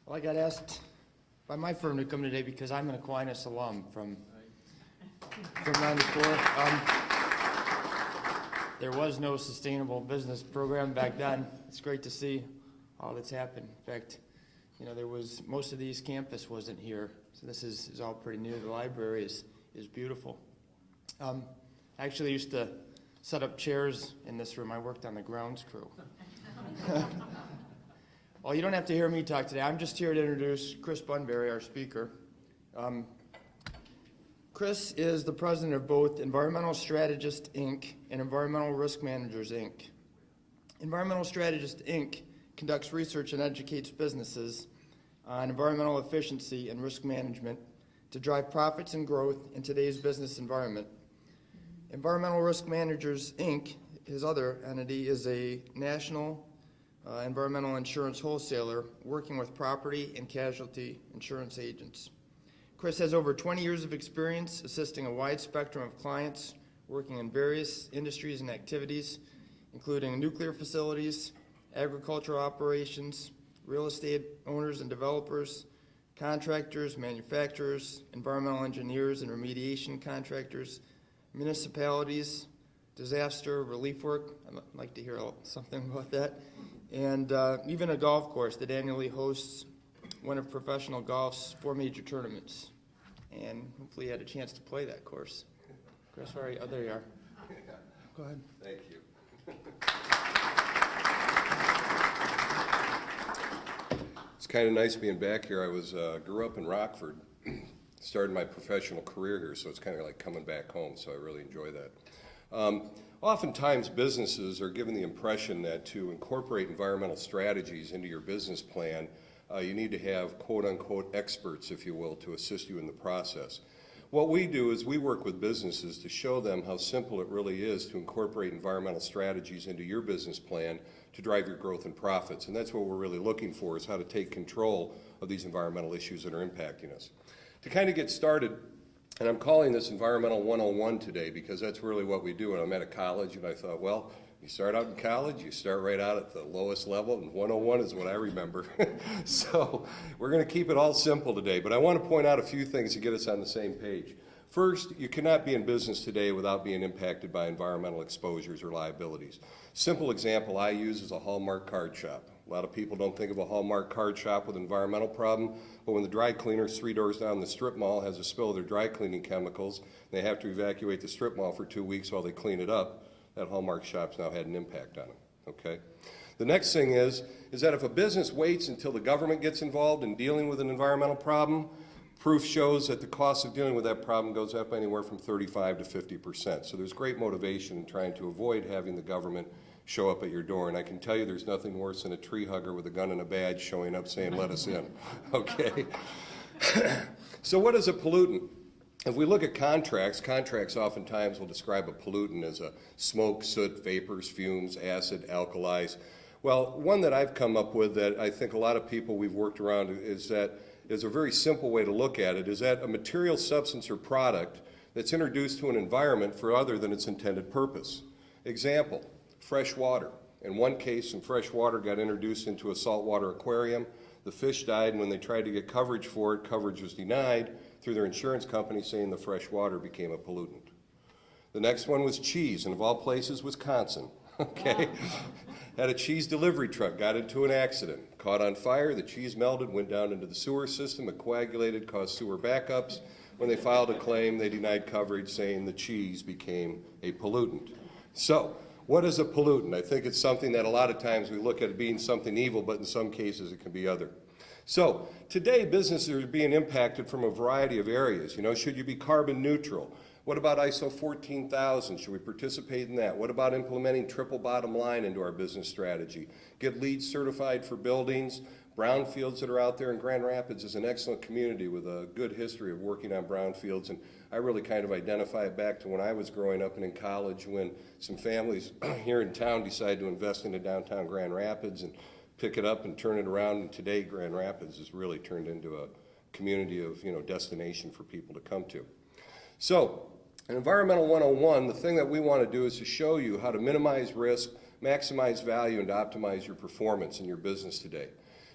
Well, I got asked by my firm to come today because I'm an Aquinas alum from 94. There was no sustainable business program back then. It's great to see all that's happened. In fact, you know, most of the East Campus wasn't here, so this is all pretty new. The library is beautiful. I actually used to set up chairs in this room. I worked on the grounds crew. Well, you don't have to hear me talk today. I'm just here to introduce Chris Bunbury, our speaker. Chris is the president of both Environmental Strategist, Inc. and Environmental Risk Managers, Inc. Environmental Strategist, Inc. conducts research and educates businesses on environmental efficiency and risk management to drive profits and growth in today's business environment. Environmental Risk Managers, Inc., his other entity, is a national environmental insurance wholesaler working with property and casualty insurance agents. Chris has over 20 years of experience assisting a wide spectrum of clients working in various industries and activities, including nuclear facilities, agricultural operations, real estate owners and developers, contractors, manufacturers, environmental engineers and remediation contractors, municipalities, disaster relief work. I'd like to hear something about that. And even a golf course that annually hosts one of professional golf's 4 major tournaments. And hopefully you had a chance to play that course. Chris, where are you? Oh, there you are. Go ahead. Thank you. It's kind of nice being back here. I grew up in Rockford, started my professional career here, so it's kind of like coming back home, so I really enjoy that. Oftentimes businesses are given the impression that to incorporate environmental strategies into your business plan, you need to have quote-unquote experts, if you will, to assist you in the process. What we do is we work with businesses to show them how simple it really is to incorporate environmental strategies into your business plan to drive your growth and profits. And that's what we're really looking for, is how to take control of these environmental issues that are impacting us. To kind of get started, and I'm calling this Environmental 101 today because that's really what we do. And I'm at a college, and I thought, well, you start out in college, you start right out at the lowest level, and 101 is what I remember. So we're going to keep it all simple today, but I want to point out a few things to get us on the same page. First, you cannot be in business today without being impacted by environmental exposures or liabilities. Simple example I use is a Hallmark card shop. A lot of people don't think of a Hallmark card shop with an environmental problem, but when the dry cleaner 3 doors down the strip mall has a spill of their dry cleaning chemicals, they have to evacuate the strip mall for 2 weeks while they clean it up, that Hallmark shop's now had an impact on them, okay? The next thing is that if a business waits until the government gets involved in dealing with an environmental problem, proof shows that the cost of dealing with that problem goes up anywhere from 35 to 50%. So there's great motivation in trying to avoid having the government show up at your door. And I can tell you there's nothing worse than a tree hugger with a gun and a badge showing up saying, let us in, okay? So what is a pollutant? If we look at contracts oftentimes will describe a pollutant as a smoke, soot, vapors, fumes, acid, alkalis. Well, one that I've come up with that I think a lot of people we've worked around is a very simple way to look at it, is that a material, substance, or product that's introduced to an environment for other than its intended purpose. Example, fresh water. In one case, some fresh water got introduced into a saltwater aquarium. The fish died, and when they tried to get coverage for it, coverage was denied through their insurance company saying the fresh water became a pollutant. The next one was cheese, and of all places, Wisconsin, okay? Had a cheese delivery truck, got into an accident, caught on fire, the cheese melted, went down into the sewer system, it coagulated, caused sewer backups. When they filed a claim, they denied coverage saying the cheese became a pollutant. So, what is a pollutant? I think it's something that a lot of times we look at it being something evil, but in some cases it can be other. So today businesses are being impacted from a variety of areas. You know, should you be carbon neutral? What about ISO 14000? Should we participate in that? What about implementing triple bottom line into our business strategy? Get LEED certified for buildings. Brownfields that are out there in Grand Rapids is an excellent community with a good history of working on brownfields, and I really kind of identify it back to when I was growing up and in college when some families here in town decided to invest into downtown Grand Rapids and pick it up and turn it around, and today Grand Rapids has really turned into a community of, destination for people to come to. So, in Environmental 101, the thing that we want to do is to show you how to minimize risk, maximize value, and to optimize your performance in your business today.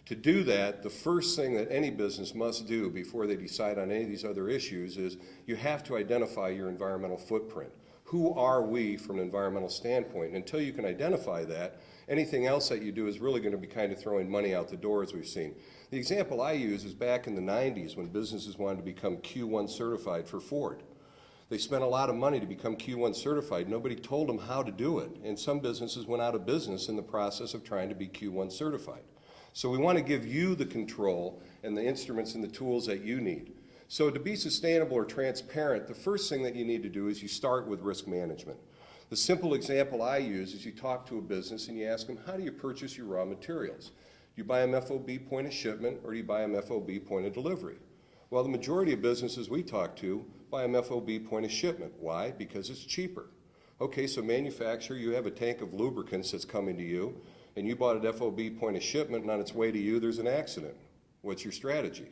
To do that, the first thing that any business must do before they decide on any of these other issues is you have to identify your environmental footprint. Who are we from an environmental standpoint? And until you can identify that, anything else that you do is really going to be kind of throwing money out the door, as we've seen. The example I use is back in the 90s when businesses wanted to become Q1 certified for Ford. They spent a lot of money to become Q1 certified. Nobody told them how to do it, and some businesses went out of business in the process of trying to be Q1 certified. So we want to give you the control and the instruments and the tools that you need. So to be sustainable or transparent, the first thing that you need to do is you start with risk management. The simple example I use is you talk to a business and you ask them, how do you purchase your raw materials? Do you buy them FOB point of shipment or do you buy them FOB point of delivery? Well, the majority of businesses we talk to buy them FOB point of shipment. Why? Because it's cheaper. Okay, so manufacturer, you have a tank of lubricants that's coming to you, and you bought it FOB point of shipment, and on its way to you, there's an accident. What's your strategy?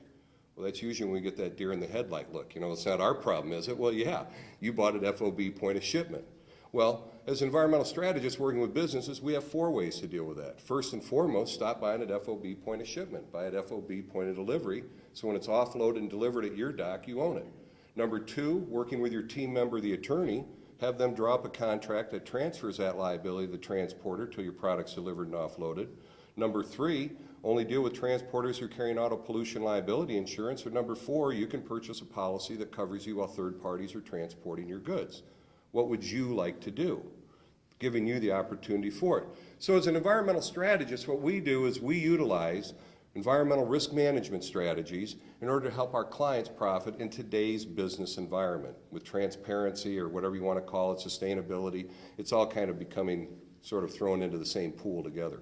Well, that's usually when we get that deer in the headlight look. You know, it's not our problem, is it? Well, yeah, you bought it FOB point of shipment. Well, as environmental strategists working with businesses, we have 4 ways to deal with that. First and foremost, stop buying at FOB point of shipment. Buy at FOB point of delivery, so when it's offloaded and delivered at your dock, you own it. Number 2, working with your team member, the attorney, have them draw up a contract that transfers that liability to the transporter till your product's delivered and offloaded. Number 3, only deal with transporters who are carrying auto pollution liability insurance. Or number 4, you can purchase a policy that covers you while third parties are transporting your goods. What would you like to do? Giving you the opportunity for it. So as an environmental strategist, what we do is we utilize environmental risk management strategies in order to help our clients profit in today's business environment with transparency or whatever you want to call it, sustainability. It's all kind of becoming sort of thrown into the same pool together.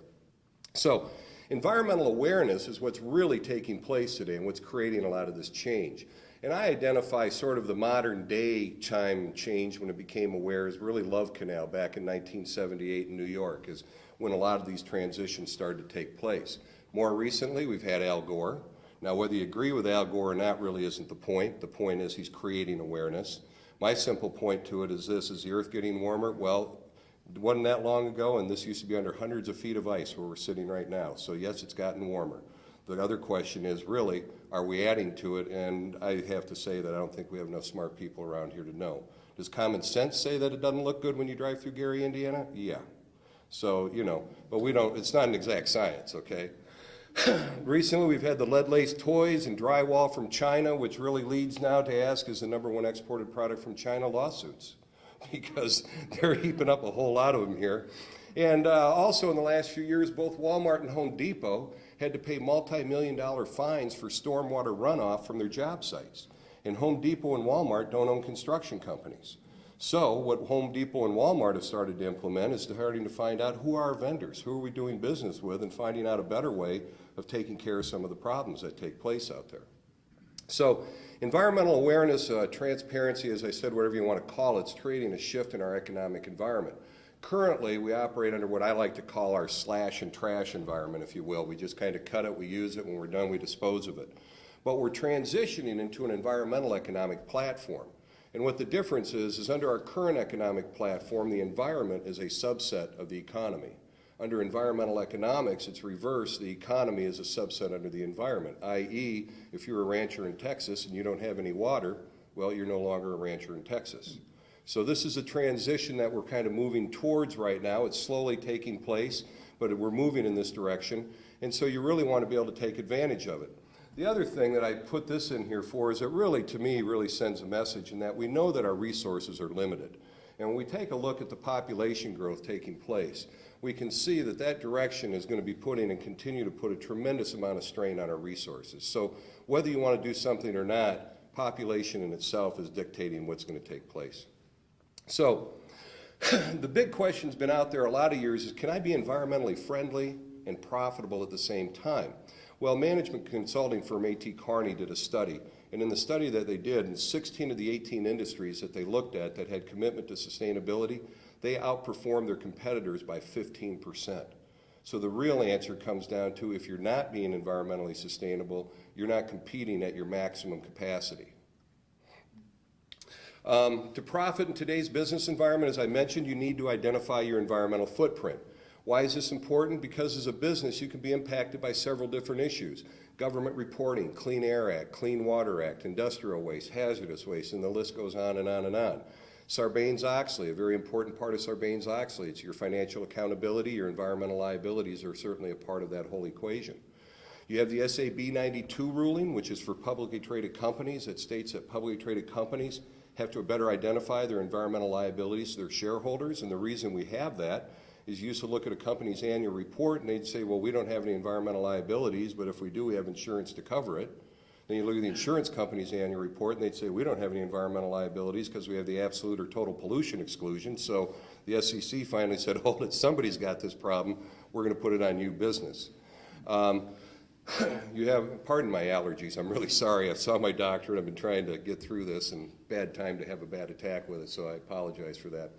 So environmental awareness is what's really taking place today and what's creating a lot of this change. And I identify sort of the modern day chime change when it became aware as really Love Canal back in 1978 in New York is when a lot of these transitions started to take place. More recently, we've had Al Gore. Now, whether you agree with Al Gore or not really isn't the point. The point is he's creating awareness. My simple point to it is this, is the earth getting warmer? Well, it wasn't that long ago, and this used to be under hundreds of feet of ice where we're sitting right now. So yes, it's gotten warmer. The other question is really, are we adding to it? And I have to say that I don't think we have enough smart people around here to know. Does common sense say that it doesn't look good when you drive through Gary, Indiana? Yeah. So, you know, but we don't, it's not an exact science, okay? Recently, we've had the lead-laced toys and drywall from China, which really leads now to ask, is the #1 exported product from China lawsuits? Because they're heaping up a whole lot of them here. And also in the last few years, both Walmart and Home Depot had to pay multi-million-dollar fines for stormwater runoff from their job sites. And Home Depot and Walmart don't own construction companies. So what Home Depot and Walmart have started to implement is starting to find out who are our vendors, who are we doing business with, and finding out a better way of taking care of some of the problems that take place out there. So environmental awareness, transparency, as I said, whatever you want to call it, it's creating a shift in our economic environment. Currently, we operate under what I like to call our slash and trash environment, if you will. We just kind of cut it, we use it, when we're done, we dispose of it. But we're transitioning into an environmental economic platform. And what the difference is under our current economic platform, the environment is a subset of the economy. Under environmental economics, it's reversed. The economy is a subset under the environment, i.e., if you're a rancher in Texas and you don't have any water, well, you're no longer a rancher in Texas. So this is a transition that we're kind of moving towards right now. It's slowly taking place, but we're moving in this direction. And so you really want to be able to take advantage of it. The other thing that I put this in here for is it really, to me, really sends a message in that we know that our resources are limited. And when we take a look at the population growth taking place, we can see that that direction is going to be putting and continue to put a tremendous amount of strain on our resources. So whether you want to do something or not, population in itself is dictating what's going to take place. So the big question's been out there a lot of years is, can I be environmentally friendly and profitable at the same time? Well, management consulting firm A.T. Kearney did a study, and in the study that they did, in 16 of the 18 industries that they looked at that had commitment to sustainability, they outperformed their competitors by 15%. So the real answer comes down to, if you're not being environmentally sustainable, you're not competing at your maximum capacity. To profit in today's business environment, as I mentioned, you need to identify your environmental footprint. Why is this important? Because as a business, you can be impacted by several different issues. Government reporting, Clean Air Act, Clean Water Act, industrial waste, hazardous waste, and the list goes on and on and on. Sarbanes-Oxley, a very important part of Sarbanes-Oxley. It's your financial accountability, your environmental liabilities are certainly a part of that whole equation. You have the SAB 92 ruling, which is for publicly traded companies. It states that publicly traded companies have to better identify their environmental liabilities to their shareholders, and the reason we have that is you used to look at a company's annual report and they'd say, well, we don't have any environmental liabilities, but if we do, we have insurance to cover it. Then you look at the insurance company's annual report and they'd say, we don't have any environmental liabilities because we have the absolute or total pollution exclusion. So the SEC finally said, hold it, somebody's got this problem, we're going to put it on you business. You have, pardon my allergies, I'm really sorry. I saw my doctor and I've been trying to get through this, and bad time to have a bad attack with it, so I apologize for that.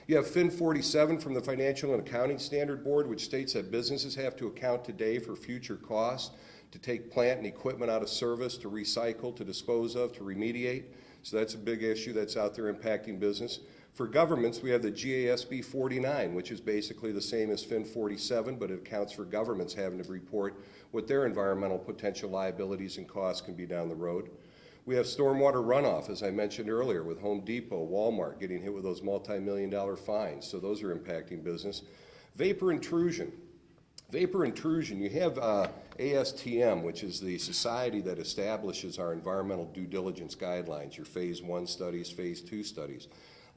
You have FIN 47 from the Financial and Accounting Standard Board, which states that businesses have to account today for future costs to take plant and equipment out of service, to recycle, to dispose of, to remediate. So that's a big issue that's out there impacting business. For governments, we have the GASB 49, which is basically the same as FIN 47, but it accounts for governments having to report what their environmental potential liabilities and costs can be down the road. We have stormwater runoff, as I mentioned earlier, with Home Depot, Walmart getting hit with those multi-million-dollar fines, so those are impacting business. Vapor intrusion. Vapor intrusion, you have ASTM, which is the society that establishes our environmental due diligence guidelines, your Phase 1 studies, Phase 2 studies.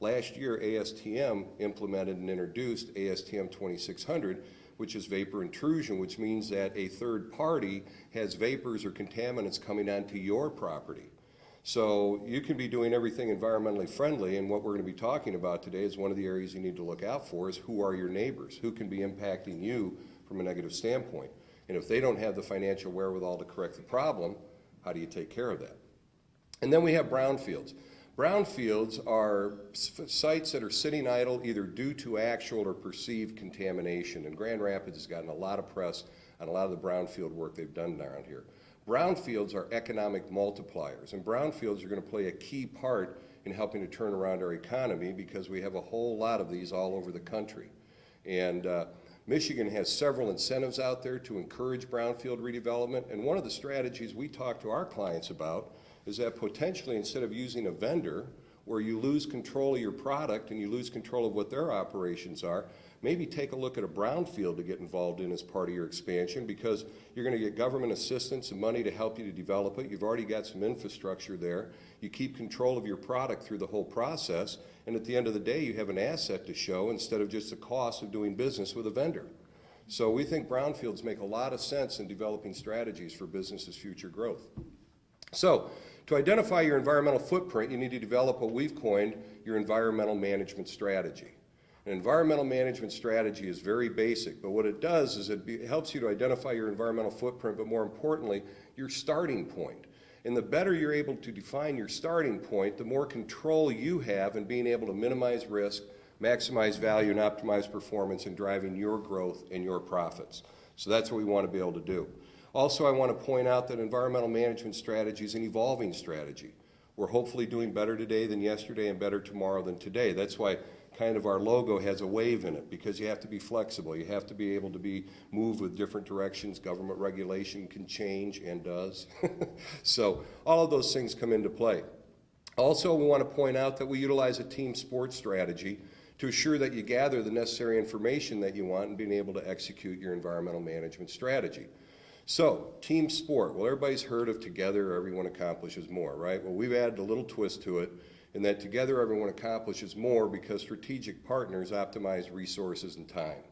Last year, ASTM implemented and introduced ASTM 2600, which is vapor intrusion, which means that a third party has vapors or contaminants coming onto your property. So you can be doing everything environmentally friendly, and what we're going to be talking about today is one of the areas you need to look out for is who are your neighbors, who can be impacting you from a negative standpoint. And if they don't have the financial wherewithal to correct the problem, how do you take care of that? And then we have brownfields. Brownfields are sites that are sitting idle either due to actual or perceived contamination. And Grand Rapids has gotten a lot of press on a lot of the brownfield work they've done around here. Brownfields are economic multipliers, and brownfields are going to play a key part in helping to turn around our economy because we have a whole lot of these all over the country. And Michigan has several incentives out there to encourage brownfield redevelopment, and one of the strategies we talk to our clients about is that potentially instead of using a vendor where you lose control of your product and you lose control of what their operations are, maybe take a look at a brownfield to get involved in as part of your expansion because you're going to get government assistance and money to help you to develop it. You've already got some infrastructure there. You keep control of your product through the whole process, and at the end of the day, you have an asset to show instead of just the cost of doing business with a vendor. So we think brownfields make a lot of sense in developing strategies for business's future growth. So, to identify your environmental footprint, you need to develop what we've coined your environmental management strategy. An environmental management strategy is very basic, but what it does is it helps you to identify your environmental footprint, but more importantly, your starting point. And the better you're able to define your starting point, the more control you have in being able to minimize risk, maximize value, and optimize performance in driving your growth and your profits. So that's what we want to be able to do. Also, I want to point out that environmental management strategy is an evolving strategy. We're hopefully doing better today than yesterday and better tomorrow than today. That's why kind of our logo has a wave in it, because you have to be flexible. You have to be able to be moved with different directions. Government regulation can change and does. So all of those things come into play. Also, we want to point out that we utilize a team sport strategy to assure that you gather the necessary information that you want in being able to execute your environmental management strategy. So, team sport. Well, everybody's heard of together, everyone accomplishes more, right? Well, we've added a little twist to it in that together, everyone accomplishes more because strategic partners optimize resources and time.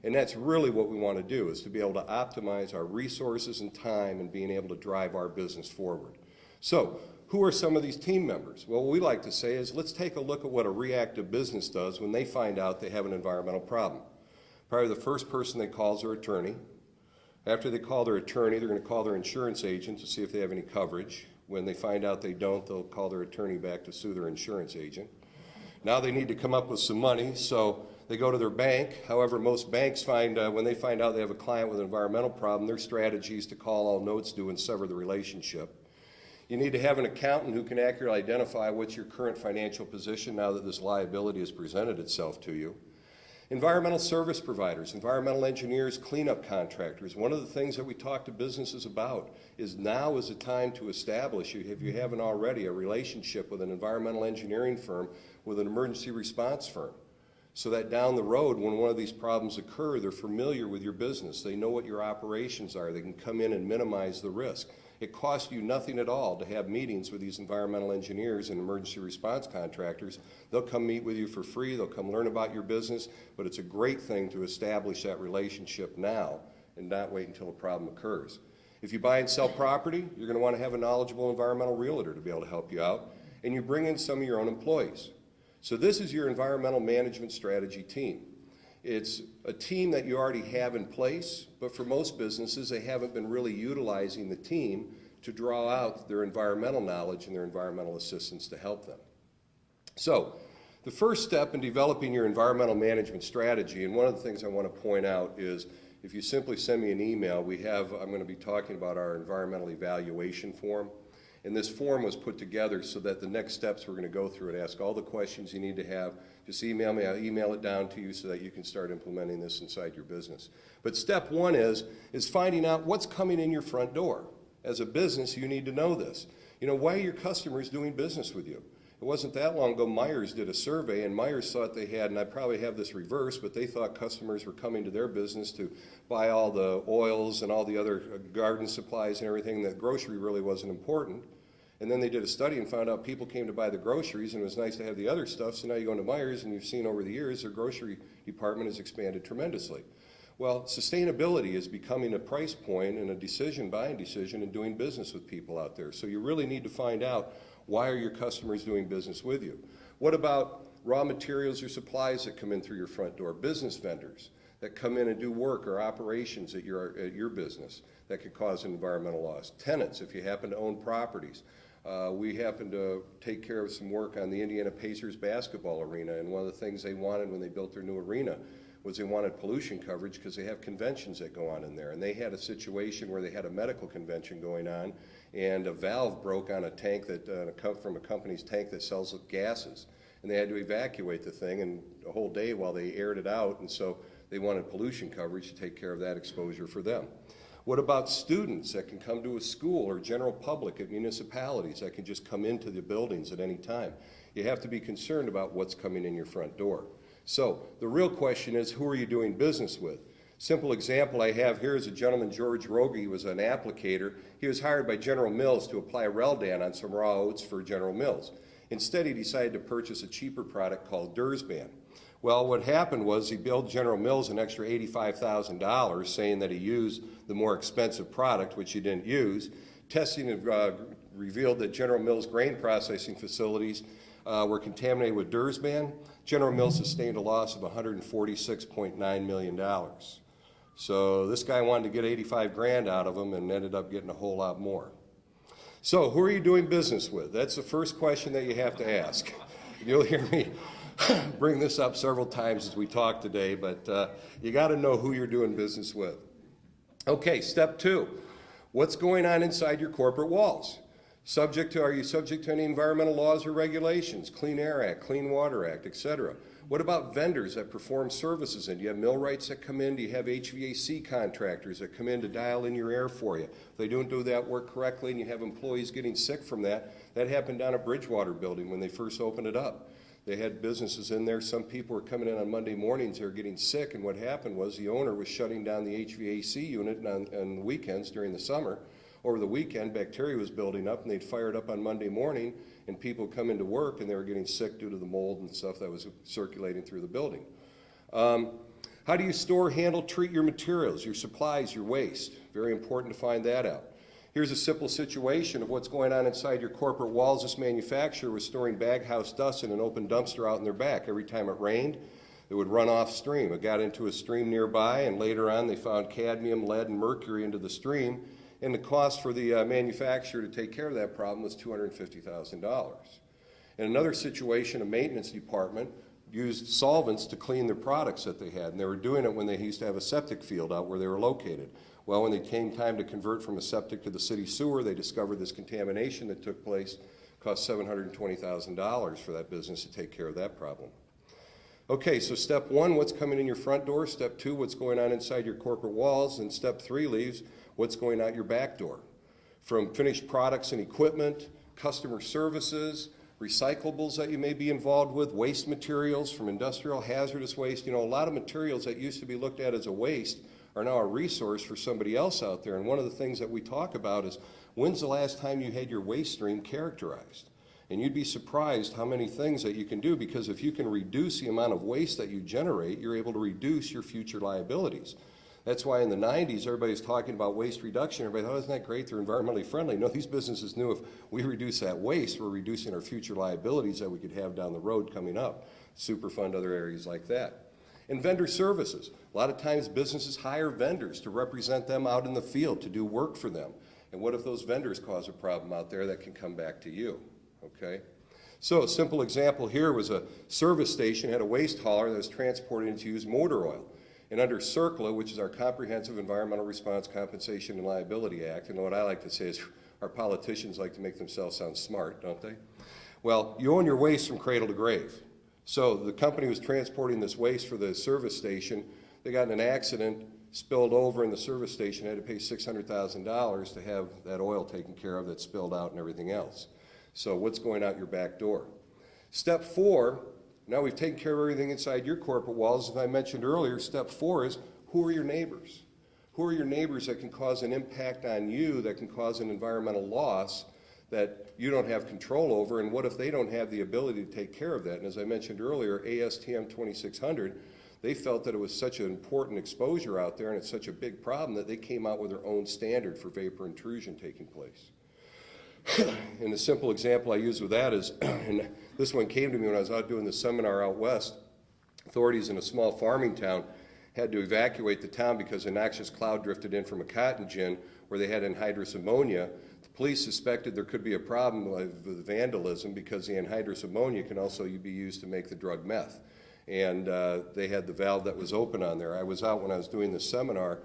And that's really what we want to do, is to be able to optimize our resources and time and being able to drive our business forward. So, who are some of these team members? Well, what we like to say is, let's take a look at what a reactive business does when they find out they have an environmental problem. Probably the first person they call is their attorney. After they call their attorney, they're going to call their insurance agent to see if they have any coverage. When they find out they don't, they'll call their attorney back to sue their insurance agent. Now they need to come up with some money, so they go to their bank. However, most banks find, when they find out they have a client with an environmental problem, their strategy is to call all notes due and sever the relationship. You need to have an accountant who can accurately identify what's your current financial position now that this liability has presented itself to you. Environmental service providers, environmental engineers, cleanup contractors. One of the things that we talk to businesses about is now is the time to establish, if you haven't already, a relationship with an environmental engineering firm, with an emergency response firm, so that down the road, when one of these problems occur, they're familiar with your business. They know what your operations are. They can come in and minimize the risk. It costs you nothing at all to have meetings with these environmental engineers and emergency response contractors. They'll come meet with you for free. They'll come learn about your business. But it's a great thing to establish that relationship now and not wait until a problem occurs. If you buy and sell property, you're going to want to have a knowledgeable environmental realtor to be able to help you out. And you bring in some of your own employees. So this is your environmental management strategy team. It's a team that you already have in place, but for most businesses, they haven't been really utilizing the team to draw out their environmental knowledge and their environmental assistance to help them. So the first step in developing your environmental management strategy, and one of the things I want to point out is if you simply send me an email, I'm going to be talking about our environmental evaluation form. And this form was put together so that the next steps we're going to go through and ask all the questions you need to have. Just email me, I'll email it down to you so that you can start implementing this inside your business. But step one is finding out what's coming in your front door. As a business, you need to know this. You know, why are your customers doing business with you? It wasn't that long ago Myers did a survey, and Myers thought they had, and I probably have this reversed, but they thought customers were coming to their business to buy all the oils and all the other garden supplies and everything, that grocery really wasn't important. And then they did a study and found out people came to buy the groceries, and it was nice to have the other stuff. So now you go into Myers, and you've seen over the years their grocery department has expanded tremendously. Well, sustainability is becoming a price point and a buying decision in doing business with people out there. So you really need to find out, why are your customers doing business with you? What about raw materials or supplies that come in through your front door? Business vendors that come in and do work or operations at your business that could cause an environmental loss. Tenants, if you happen to own properties. We happened to take care of some work on the Indiana Pacers basketball arena, and one of the things they wanted when they built their new arena was they wanted pollution coverage because they have conventions that go on in there. And they had a situation where they had a medical convention going on, and a valve broke on a tank from a company's tank that sells gases. And they had to evacuate the thing and a whole day while they aired it out, and so they wanted pollution coverage to take care of that exposure for them. What about students that can come to a school, or general public at municipalities that can just come into the buildings at any time? You have to be concerned about what's coming in your front door. So the real question is, who are you doing business with? Simple example I have here is a gentleman, George Rogie. He was an applicator. He was hired by General Mills to apply Reldan on some raw oats for General Mills. Instead, he decided to purchase a cheaper product called Dursban. Well, what happened was he billed General Mills an extra $85,000, saying that he used the more expensive product, which he didn't use. Testing revealed that General Mills grain processing facilities were contaminated with Dursban. General Mills sustained a loss of $146.9 million. So this guy wanted to get 85 grand out of him and ended up getting a whole lot more. So who are you doing business with? That's the first question that you have to ask. You'll hear me bring this up several times as we talk today, but you got to know who you're doing business with. Okay, step two. What's going on inside your corporate walls? Are you subject to any environmental laws or regulations? Clean Air Act, Clean Water Act, etc. What about vendors that perform services? And do you have millwrights that come in? Do you have HVAC contractors that come in to dial in your air for you? If they don't do that work correctly and you have employees getting sick from that, that happened down at Bridgewater building when they first opened it up. They had businesses in there. Some people were coming in on Monday mornings. They were getting sick, and what happened was the owner was shutting down the HVAC unit on weekends during the summer. Over the weekend, bacteria was building up, and they'd fire it up on Monday morning, and people would come into work, and they were getting sick due to the mold and stuff that was circulating through the building. How do you store, handle, treat your materials, your supplies, your waste? Very important to find that out. Here's a simple situation of what's going on inside your corporate walls. This manufacturer was storing baghouse dust in an open dumpster out in their back. Every time it rained, it would run off stream. It got into a stream nearby, and later on they found cadmium, lead, and mercury into the stream, and the cost for the manufacturer to take care of that problem was $250,000. In another situation, a maintenance department used solvents to clean their products that they had, and they were doing it when they used to have a septic field out where they were located. Well, when it came time to convert from a septic to the city sewer, they discovered this contamination that took place, cost $720,000 for that business to take care of that problem. Okay, so step one, what's coming in your front door? Step two, what's going on inside your corporate walls? And step three leaves what's going out your back door. From finished products and equipment, customer services, recyclables that you may be involved with, waste materials from industrial hazardous waste. You know, a lot of materials that used to be looked at as a waste are now a resource for somebody else out there. And one of the things that we talk about is, when's the last time you had your waste stream characterized? And you'd be surprised how many things that you can do, because if you can reduce the amount of waste that you generate, you're able to reduce your future liabilities. That's why in the 90s, everybody's talking about waste reduction. Everybody thought, isn't that great? They're environmentally friendly. No, these businesses knew if we reduce that waste, we're reducing our future liabilities that we could have down the road coming up. Superfund, other areas like that. And vendor services. A lot of times businesses hire vendors to represent them out in the field, to do work for them. And what if those vendors cause a problem out there that can come back to you? Okay? So a simple example here was a service station had a waste hauler that was transporting its used motor oil. And under CERCLA, which is our Comprehensive Environmental Response, Compensation, and Liability Act, and what I like to say is our politicians like to make themselves sound smart, don't they? Well, you own your waste from cradle to grave. So the company was transporting this waste for the service station. They got in an accident, spilled over, and the service station had to pay $600,000 to have that oil taken care of that spilled out and everything else. So what's going out your back door? Step four, now we've taken care of everything inside your corporate walls. As I mentioned earlier, step four is, who are your neighbors? Who are your neighbors that can cause an impact on you, that can cause an environmental loss that you don't have control over? And what if they don't have the ability to take care of that? And as I mentioned earlier, ASTM 2600, they felt that it was such an important exposure out there and it's such a big problem that they came out with their own standard for vapor intrusion taking place. And a simple example I use with that is, and this one came to me when I was out doing the seminar out west. Authorities in a small farming town had to evacuate the town because a noxious cloud drifted in from a cotton gin where they had anhydrous ammonia. The police suspected there could be a problem with vandalism because the anhydrous ammonia can also be used to make the drug meth. And they had the valve that was open on there. I was out when I was doing this seminar.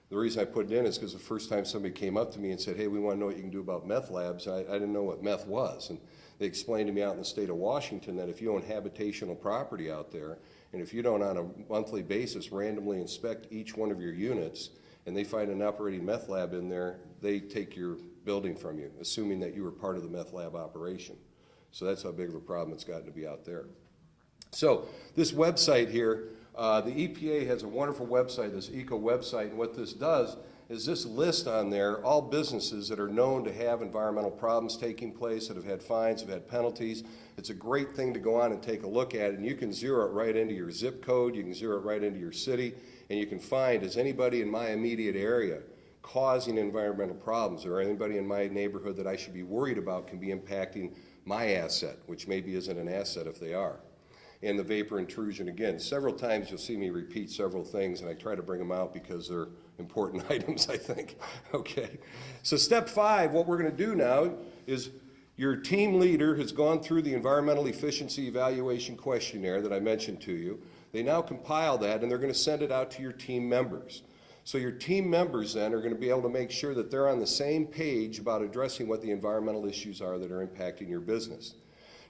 The reason I put it in is because the first time somebody came up to me and said, hey, we want to know what you can do about meth labs, I didn't know what meth was. And they explained to me out in the state of Washington that if you own habitational property out there, and if you don't on a monthly basis randomly inspect each one of your units, and they find an operating meth lab in there, they take your building from you, assuming that you were part of the meth lab operation. So that's how big of a problem it's gotten to be out there. So this website here, the EPA has a wonderful website, this ECO website, and what this does is this list on there all businesses that are known to have environmental problems taking place, that have had fines, have had penalties. It's a great thing to go on and take a look at, and you can zero it right into your zip code, you can zero it right into your city, and you can find, is anybody in my immediate area causing environmental problems, or anybody in my neighborhood that I should be worried about can be impacting my asset, which maybe isn't an asset if they are. And the vapor intrusion, again, several times you'll see me repeat several things, and I try to bring them out because they're important items, I think. Okay, so step five, what we're going to do now is your team leader has gone through the environmental efficiency evaluation questionnaire that I mentioned to you. They now compile that, and they're going to send it out to your team members. So your team members then are going to be able to make sure that they're on the same page about addressing what the environmental issues are that are impacting your business.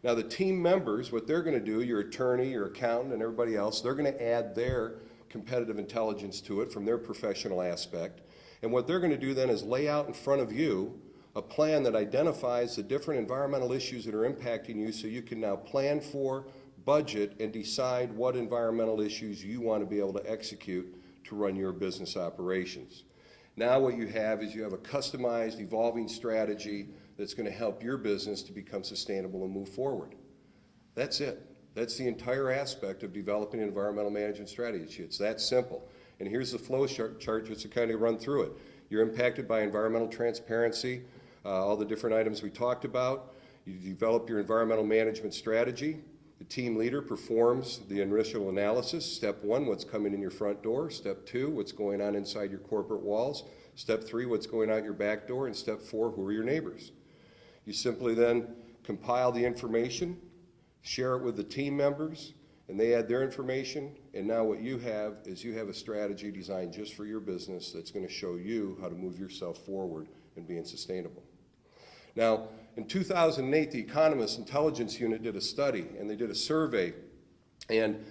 Now the team members, what they're going to do, your attorney, your accountant, and everybody else, they're going to add their competitive intelligence to it from their professional aspect. And what they're going to do then is lay out in front of you a plan that identifies the different environmental issues that are impacting you so you can now plan for, budget, and decide what environmental issues you want to be able to execute to run your business operations. Now what you have is you have a customized, evolving strategy that's going to help your business to become sustainable and move forward. That's it. That's the entire aspect of developing an environmental management strategy. It's that simple. And here's the flow chart just to kind of run through it. You're impacted by environmental transparency, all the different items we talked about. You develop your environmental management strategy. The team leader performs the initial analysis. Step one, what's coming in your front door. Step two, what's going on inside your corporate walls. Step three, what's going out your back door. And step four, who are your neighbors? You simply then compile the information, share it with the team members, and they add their information. And now what you have is you have a strategy designed just for your business that's going to show you how to move yourself forward in being sustainable. Now, in 2008, the Economist Intelligence Unit did a study, and they did a survey. And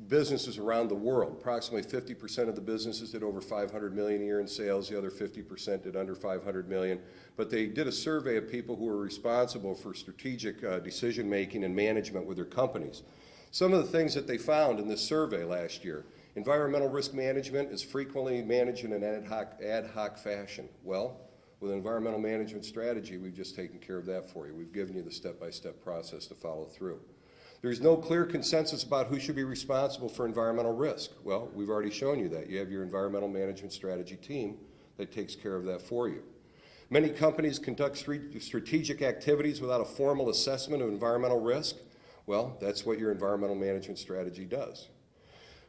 businesses around the world. Approximately 50% of the businesses did over 500 million a year in sales. The other 50% did under 500 million. But they did a survey of people who were responsible for strategic decision-making and management with their companies. Some of the things that they found in this survey last year: environmental risk management is frequently managed in an ad hoc fashion. Well, with an environmental management strategy, we've just taken care of that for you. We've given you the step-by-step process to follow through. There's no clear consensus about who should be responsible for environmental risk. Well, we've already shown you that. You have your environmental management strategy team that takes care of that for you. Many companies conduct strategic activities without a formal assessment of environmental risk. Well, that's what your environmental management strategy does.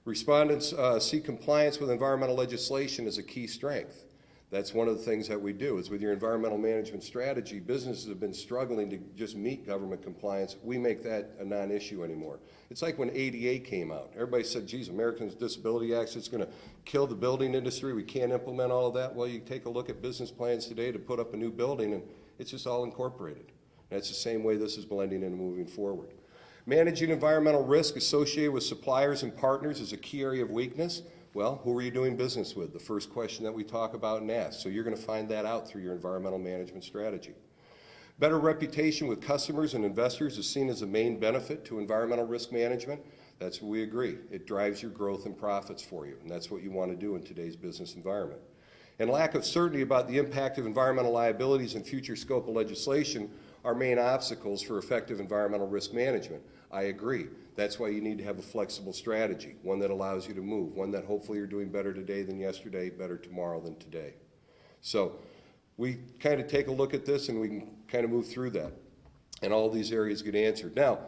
Respondents see compliance with environmental legislation as a key strength. That's one of the things that we do, is with your environmental management strategy, businesses have been struggling to just meet government compliance. We make that a non-issue anymore. It's like when ADA came out. Everybody said, geez, Americans with Disability Act, it's going to kill the building industry. We can't implement all of that. Well, you take a look at business plans today to put up a new building, and it's just all incorporated. That's the same way this is blending and moving forward. Managing environmental risk associated with suppliers and partners is a key area of weakness. Well, who are you doing business with? The first question that we talk about and ask. So you're going to find that out through your environmental management strategy. Better reputation with customers and investors is seen as a main benefit to environmental risk management. That's what we agree. It drives your growth and profits for you, and that's what you want to do in today's business environment. And lack of certainty about the impact of environmental liabilities and future scope of legislation are main obstacles for effective environmental risk management. I agree. That's why you need to have a flexible strategy, one that allows you to move, one that hopefully you're doing better today than yesterday, better tomorrow than today. So we kind of take a look at this and we can kind of move through that, and all these areas get answered. Now,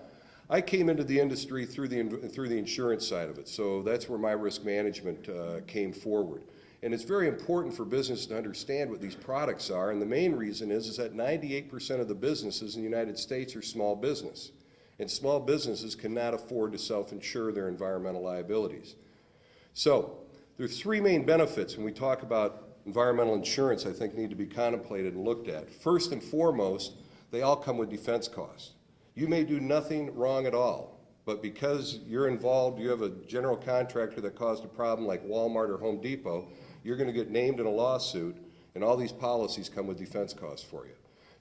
I came into the industry through the insurance side of it, so that's where my risk management came forward. And it's very important for business to understand what these products are, and the main reason is that 98% of the businesses in the United States are small business. And small businesses cannot afford to self-insure their environmental liabilities. So there's three main benefits when we talk about environmental insurance I think need to be contemplated and looked at. First and foremost, they all come with defense costs. You may do nothing wrong at all, but because you're involved, you have a general contractor that caused a problem like Walmart or Home Depot, you're going to get named in a lawsuit, and all these policies come with defense costs for you.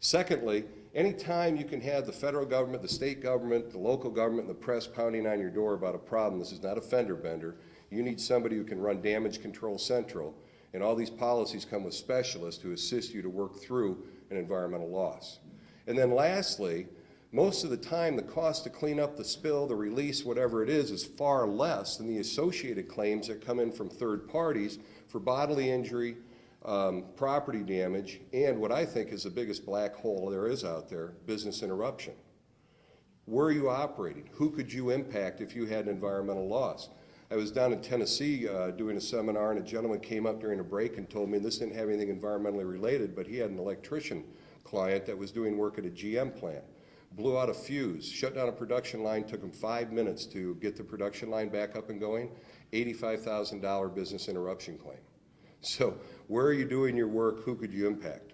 Secondly, anytime you can have the federal government, the state government, the local government, and the press pounding on your door about a problem, this is not a fender bender, you need somebody who can run damage control central, and all these policies come with specialists who assist you to work through an environmental loss. And then lastly, most of the time the cost to clean up the spill, the release, whatever it is far less than the associated claims that come in from third parties for bodily injury, property damage, and what I think is the biggest black hole there is out there, business interruption. Where are you operating? Who could you impact if you had an environmental loss? I was down in Tennessee doing a seminar, and a gentleman came up during a break and told me this didn't have anything environmentally related, but he had an electrician client that was doing work at a GM plant. Blew out a fuse, shut down a production line, took him 5 minutes to get the production line back up and going, $85,000 business interruption claim. So where are you doing your work? Who could you impact?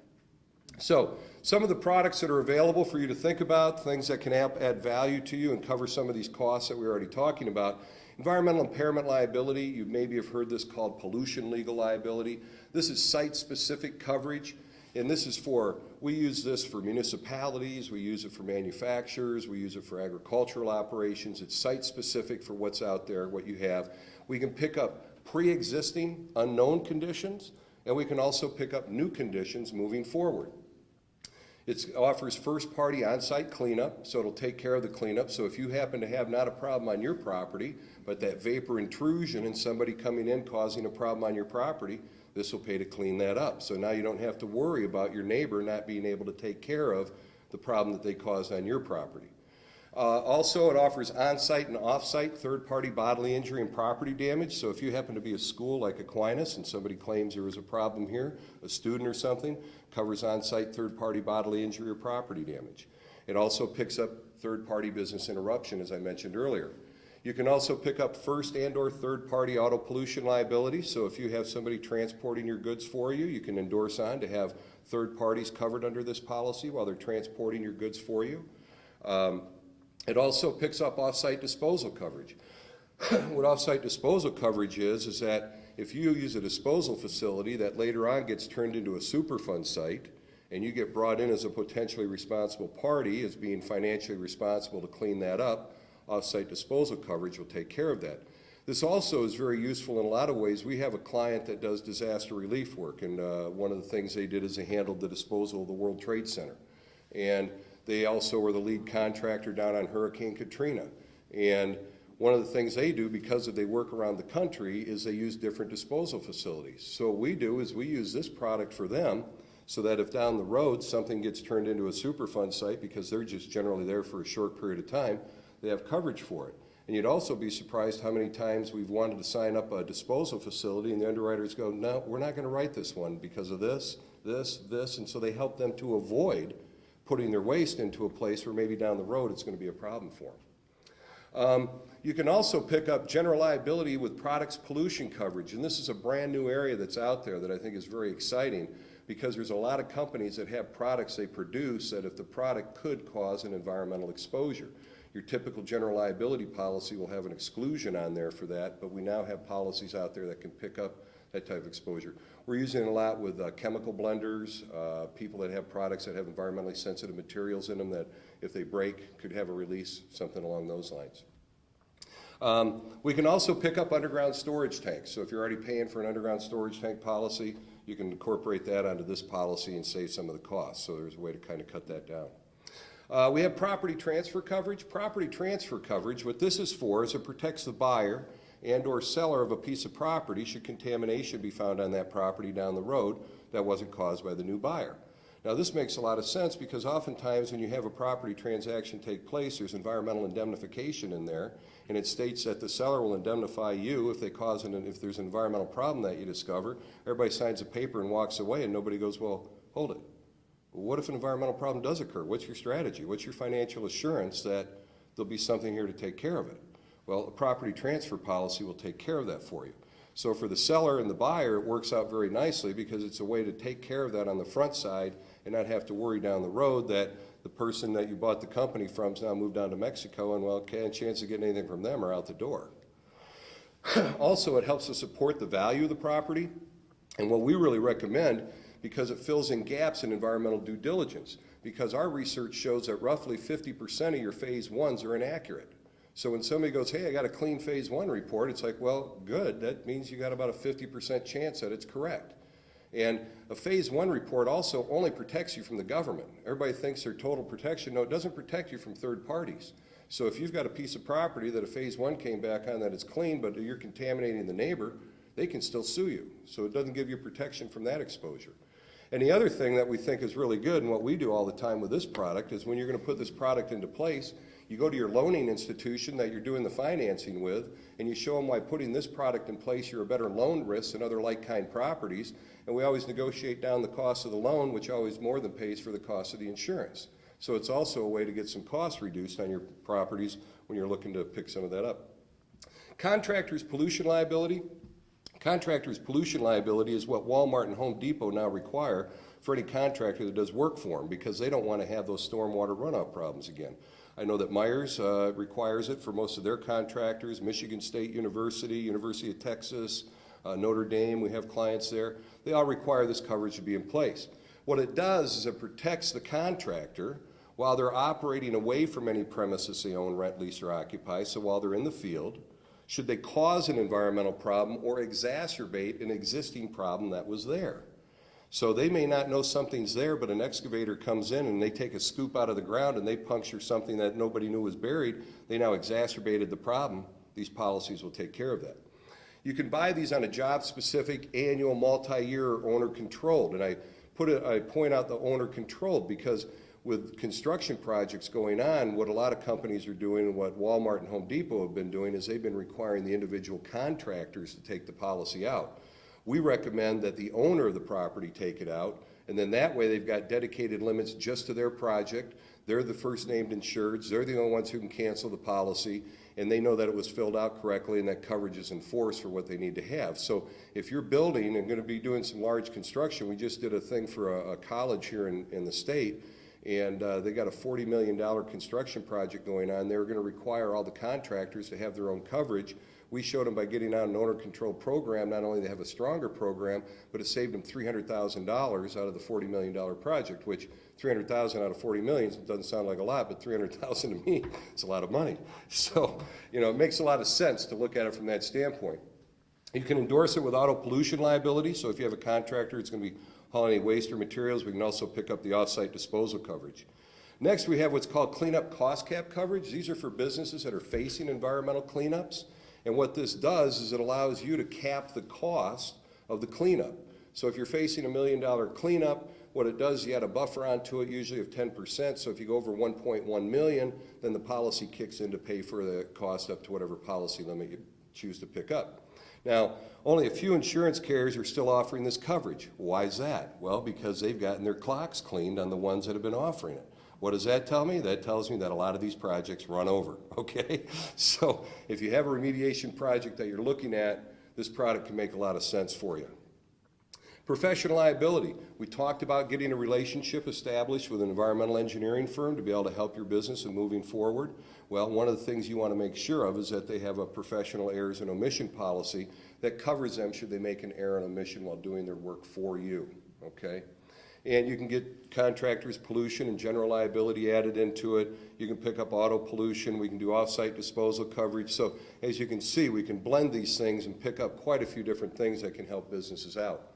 So some of the products that are available for you to think about, things that can add value to you and cover some of these costs that we're already talking about. Environmental impairment liability, you maybe have heard this called pollution legal liability. This is site-specific coverage, and this is for, we use this for municipalities, we use it for manufacturers, we use it for agricultural operations. It's site-specific for what's out there, what you have. We can pick up pre-existing unknown conditions, and we can also pick up new conditions moving forward. It offers first-party on-site cleanup, so it'll take care of the cleanup. So if you happen to have not a problem on your property, but that vapor intrusion and somebody coming in causing a problem on your property, this will pay to clean that up. So now you don't have to worry about your neighbor not being able to take care of the problem that they caused on your property. Also, it offers on-site and off-site third-party bodily injury and property damage. So if you happen to be a school like Aquinas and somebody claims there was a problem here, a student or something, covers on-site third-party bodily injury or property damage. It also picks up third-party business interruption, as I mentioned earlier. You can also pick up first and or third-party auto pollution liability. So if you have somebody transporting your goods for you, you can endorse on to have third parties covered under this policy while they're transporting your goods for you. It also picks up off-site disposal coverage. What off-site disposal coverage is that if you use a disposal facility that later on gets turned into a Superfund site, and you get brought in as a potentially responsible party, as being financially responsible to clean that up, off-site disposal coverage will take care of that. This also is very useful in a lot of ways. We have a client that does disaster relief work, and one of the things they did is they handled the disposal of the World Trade Center. And they also were the lead contractor down on Hurricane Katrina. And one of the things they do, because they work around the country, is they use different disposal facilities. So what we do is we use this product for them, so that if down the road something gets turned into a Superfund site, because they're just generally there for a short period of time, they have coverage for it. And you'd also be surprised how many times we've wanted to sign up a disposal facility and the underwriters go, no, we're not going to write this one because of this, this, and so they help them to avoid putting their waste into a place where maybe down the road it's going to be a problem for them. You can also pick up general liability with products pollution coverage, and this is a brand new area that's out there that I think is very exciting, because there's a lot of companies that have products they produce that if the product could cause an environmental exposure. Your typical general liability policy will have an exclusion on there for that, but we now have policies out there that can pick up that type of exposure. We're using it a lot with chemical blenders, people that have products that have environmentally sensitive materials in them that if they break could have a release, something along those lines. We can also pick up underground storage tanks. So if you're already paying for an underground storage tank policy, you can incorporate that onto this policy and save some of the costs. So there's a way to kind of cut that down. We have property transfer coverage. Property transfer coverage, what this is for is it protects the buyer and or seller of a piece of property should contamination be found on that property down the road that wasn't caused by the new buyer. Now this makes a lot of sense because oftentimes when you have a property transaction take place, there's environmental indemnification in there, and it states that the seller will indemnify you if if there's an environmental problem that you discover. Everybody signs a paper and walks away and nobody goes, well, hold it. What if an environmental problem does occur? What's your strategy? What's your financial assurance that there'll be something here to take care of it? Well, a property transfer policy will take care of that for you. So for the seller and the buyer, it works out very nicely because it's a way to take care of that on the front side and not have to worry down the road that the person that you bought the company from is now moved down to Mexico and, well, can't chance of getting anything from them are out the door. Also, it helps to support the value of the property. And what we really recommend, because it fills in gaps in environmental due diligence, because our research shows that roughly 50% of your phase ones are inaccurate. So when somebody goes, hey, I got a clean phase one report, it's like, well, good. That means you got about a 50% chance that it's correct. And a phase one report also only protects you from the government. Everybody thinks they're total protection. No, it doesn't protect you from third parties. So if you've got a piece of property that a phase one came back on that it's clean, but you're contaminating the neighbor, they can still sue you. So it doesn't give you protection from that exposure. And the other thing that we think is really good, and what we do all the time with this product, is when you're going to put this product into place, you go to your loaning institution that you're doing the financing with, and you show them why putting this product in place, you're a better loan risk than other like-kind properties. And we always negotiate down the cost of the loan, which always more than pays for the cost of the insurance. So it's also a way to get some costs reduced on your properties when you're looking to pick some of that up. Contractors' pollution liability. Contractors' pollution liability is what Walmart and Home Depot now require for any contractor that does work for them because they don't want to have those stormwater runoff problems again. I know that Myers requires it for most of their contractors, Michigan State University, University of Texas, Notre Dame, we have clients there. They all require this coverage to be in place. What it does is it protects the contractor while they're operating away from any premises they own, rent, lease, or occupy, so while they're in the field, should they cause an environmental problem or exacerbate an existing problem that was there. So they may not know something's there, but an excavator comes in and they take a scoop out of the ground and they puncture something that nobody knew was buried. They now exacerbated the problem. These policies will take care of that. You can buy these on a job-specific, annual, multi-year, or owner-controlled. And I point out the owner-controlled because with construction projects going on, what a lot of companies are doing and what Walmart and Home Depot have been doing is they've been requiring the individual contractors to take the policy out. We recommend that the owner of the property take it out, and then that way they've got dedicated limits just to their project. They're the first named insureds. They're the only ones who can cancel the policy, and they know that it was filled out correctly and that coverage is enforced for what they need to have. So if you're building and going to be doing some large construction, we just did a thing for a college here in the state, and they got a $40 million construction project going on. They were going to require all the contractors to have their own coverage. We showed them by getting on an owner-controlled program, not only they have a stronger program, but it saved them $300,000 out of the $40 million project, which $300,000 out of $40 million doesn't sound like a lot, but $300,000 to me, it's a lot of money. So, you know, it makes a lot of sense to look at it from that standpoint. You can endorse it with auto pollution liability, so if you have a contractor, it's going to be hauling any waste or materials. We can also pick up the off-site disposal coverage. Next, we have what's called cleanup cost cap coverage. These are for businesses that are facing environmental cleanups. And what this does is it allows you to cap the cost of the cleanup. So if you're facing $1 million cleanup, what it does, you add a buffer onto it, usually of 10%. So if you go over 1.1 million, then the policy kicks in to pay for the cost up to whatever policy limit you choose to pick up. Now, only a few insurance carriers are still offering this coverage. Why is that? Well, because they've gotten their clocks cleaned on the ones that have been offering it. What does that tell me? That tells me that a lot of these projects run over, okay? So if you have a remediation project that you're looking at, this product can make a lot of sense for you. Professional liability. We talked about getting a relationship established with an environmental engineering firm to be able to help your business in moving forward. Well, one of the things you want to make sure of is that they have a professional errors and omission policy that covers them should they make an error and omission while doing their work for you, okay? And you can get contractors' pollution and general liability added into it. You can pick up auto pollution. We can do off-site disposal coverage. So as you can see, we can blend these things and pick up quite a few different things that can help businesses out.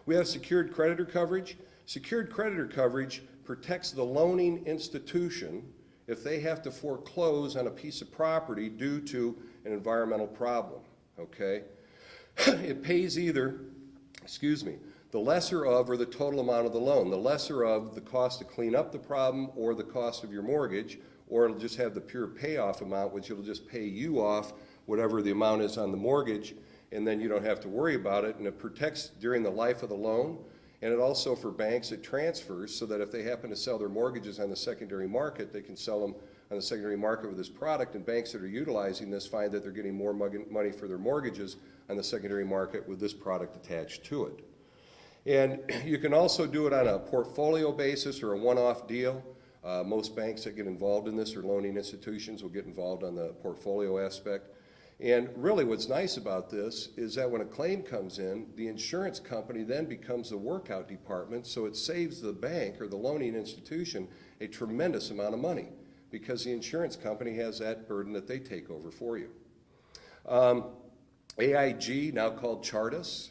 We have secured creditor coverage. Secured creditor coverage protects the loaning institution if they have to foreclose on a piece of property due to an environmental problem, okay? It pays either, the lesser of or the total amount of the loan. The lesser of the cost to clean up the problem or the cost of your mortgage, or it'll just have the pure payoff amount, which it'll just pay you off whatever the amount is on the mortgage, and then you don't have to worry about it, and it protects during the life of the loan, and it also for banks it transfers so that if they happen to sell their mortgages on the secondary market, they can sell them on the secondary market with this product, and banks that are utilizing this find that they're getting more money for their mortgages on the secondary market with this product attached to it. And you can also do it on a portfolio basis or a one-off deal. Most banks that get involved in this or loaning institutions will get involved on the portfolio aspect. And really what's nice about this is that when a claim comes in, the insurance company then becomes the workout department, so it saves the bank or the loaning institution a tremendous amount of money because the insurance company has that burden that they take over for you. AIG, now called Chartis,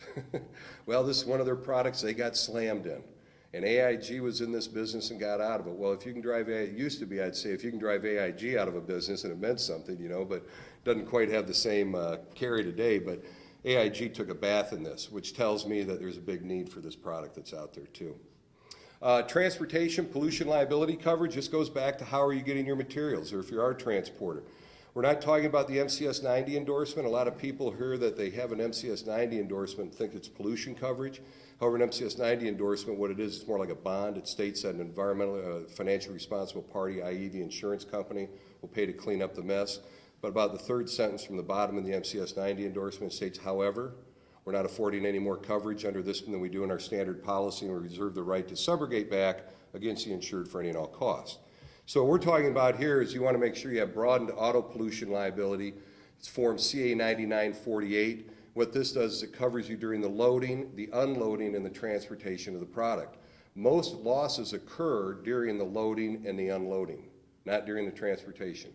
well, this is one of their products they got slammed in. And AIG was in this business and got out of it. Well, if you can drive, it used to be, I'd say, if you can drive AIG out of a business, and it meant something, you know, but doesn't quite have the same carry today. But AIG took a bath in this, which tells me that there's a big need for this product that's out there, too. Transportation, pollution liability coverage, this goes back to how are you getting your materials, or if you are a transporter. We're not talking about the MCS 90 endorsement. A lot of people hear that they have an MCS 90 endorsement and think it's pollution coverage. However, an MCS 90 endorsement, what it is, it's more like a bond. It states that an environmentally, financially responsible party, i.e. the insurance company, will pay to clean up the mess. But about the third sentence from the bottom of the MCS 90 endorsement states, however, we're not affording any more coverage under this than we do in our standard policy, and we reserve the right to subrogate back against the insured for any and all costs. So what we're talking about here is you want to make sure you have broadened auto pollution liability. It's Form CA 9948. What this does is it covers you during the loading, the unloading, and the transportation of the product. Most losses occur during the loading and the unloading, not during the transportation.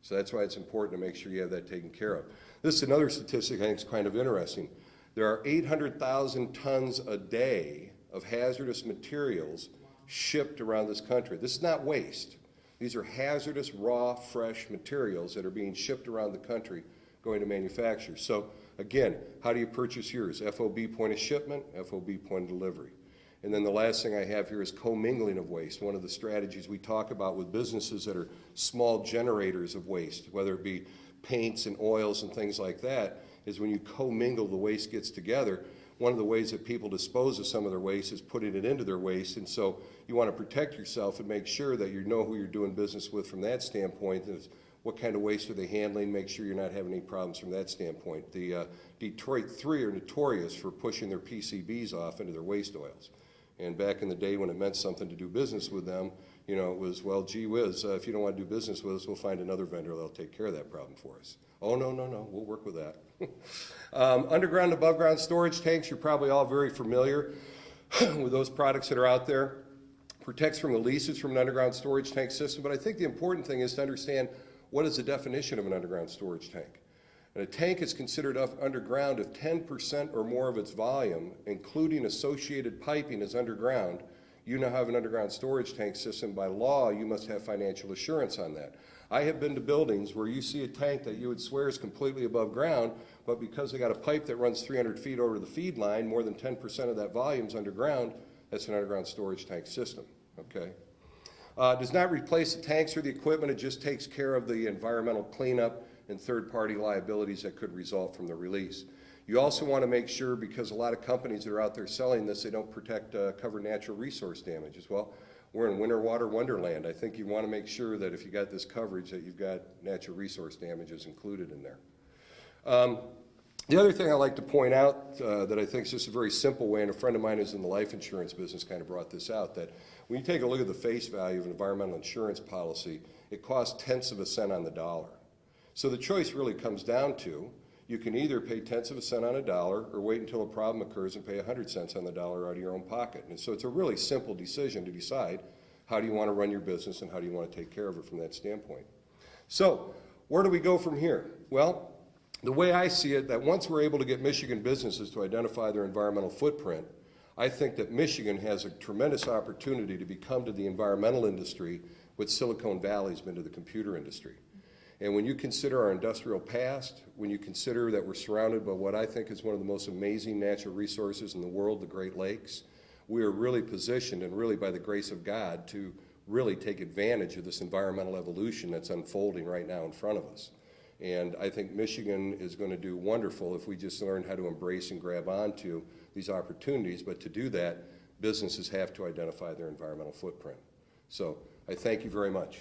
So that's why it's important to make sure you have that taken care of. This is another statistic I think is kind of interesting. There are 800,000 tons a day of hazardous materials shipped around this country. This is not waste. These are hazardous, raw, fresh materials that are being shipped around the country going to manufacturers. So again, how do you purchase yours? FOB point of shipment, FOB point of delivery. And then the last thing I have here is commingling of waste. One of the strategies we talk about with businesses that are small generators of waste, whether it be paints and oils and things like that, is when you commingle, the waste gets together. One of the ways that people dispose of some of their waste is putting it into their waste, and so you want to protect yourself and make sure that you know who you're doing business with from that standpoint. What kind of waste are they handling? Make sure you're not having any problems from that standpoint. The Detroit 3 are notorious for pushing their PCBs off into their waste oils. And back in the day when it meant something to do business with them, You know, it was, well, gee whiz, if you don't want to do business with us, we'll find another vendor that'll take care of that problem for us. Oh, no, no, no, we'll work with that. Underground, above ground storage tanks, you're probably all very familiar with those products that are out there. Protects from the leases from an underground storage tank system, but I think the important thing is to understand what is the definition of an underground storage tank. And a tank is considered underground if 10% or more of its volume, including associated piping, is underground. You now have an underground storage tank system. By law, you must have financial assurance on that. I have been to buildings where you see a tank that you would swear is completely above ground, but because they got a pipe that runs 300 feet over the feed line, more than 10% of that volume is underground. That's an underground storage tank system, okay? Does not replace the tanks or the equipment. It just takes care of the environmental cleanup and third-party liabilities that could result from the release. You also want to make sure, because a lot of companies that are out there selling this, they don't cover natural resource damages. Well, we're in winter water wonderland. I think you want to make sure that if you got this coverage that you've got natural resource damages included in there. The other thing I like to point out that I think is just a very simple way, and a friend of mine who's in the life insurance business kind of brought this out, that when you take a look at the face value of an environmental insurance policy, it costs tenths of a cent on the dollar. So the choice really comes down to, you can either pay tenths of a cent on a dollar or wait until a problem occurs and pay 100 cents on the dollar out of your own pocket. And so it's a really simple decision to decide how do you want to run your business and how do you want to take care of it from that standpoint. So where do we go from here? Well, the way I see it, that once we're able to get Michigan businesses to identify their environmental footprint, I think that Michigan has a tremendous opportunity to become to the environmental industry what Silicon Valley's been to the computer industry. And when you consider our industrial past, when you consider that we're surrounded by what I think is one of the most amazing natural resources in the world, the Great Lakes, we are really positioned, and really by the grace of God, to really take advantage of this environmental evolution that's unfolding right now in front of us. And I think Michigan is going to do wonderful if we just learn how to embrace and grab onto these opportunities. But to do that, businesses have to identify their environmental footprint. So I thank you very much.